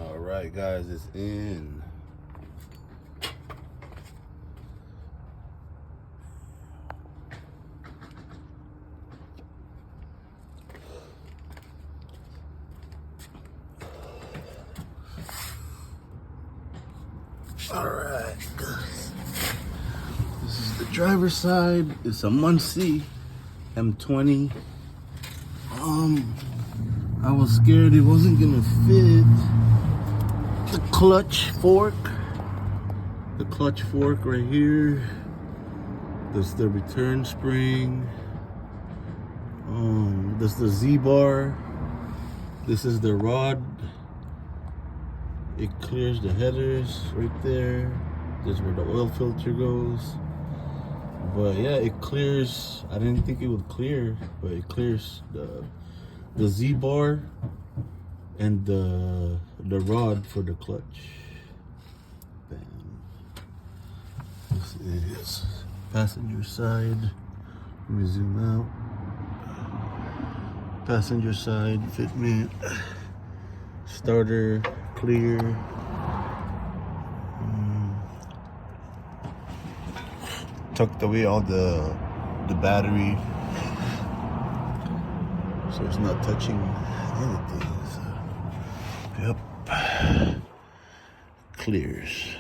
All right, guys, it's in. All right, guys. This is the driver's side. It's a Muncie M20. I was scared it wasn't gonna fit. The clutch fork right here. There's the return spring. There's the Z-bar. This is the rod. It clears the headers right there. This is where the oil filter goes. But yeah, it clears. I didn't think it would clear, but it clears the Z-bar and the rod for the clutch. Bam. This is passenger side. Let me zoom out. Passenger side fitment. Starter clear. Tucked away all the battery, so it's not touching anything. So, yep, clears.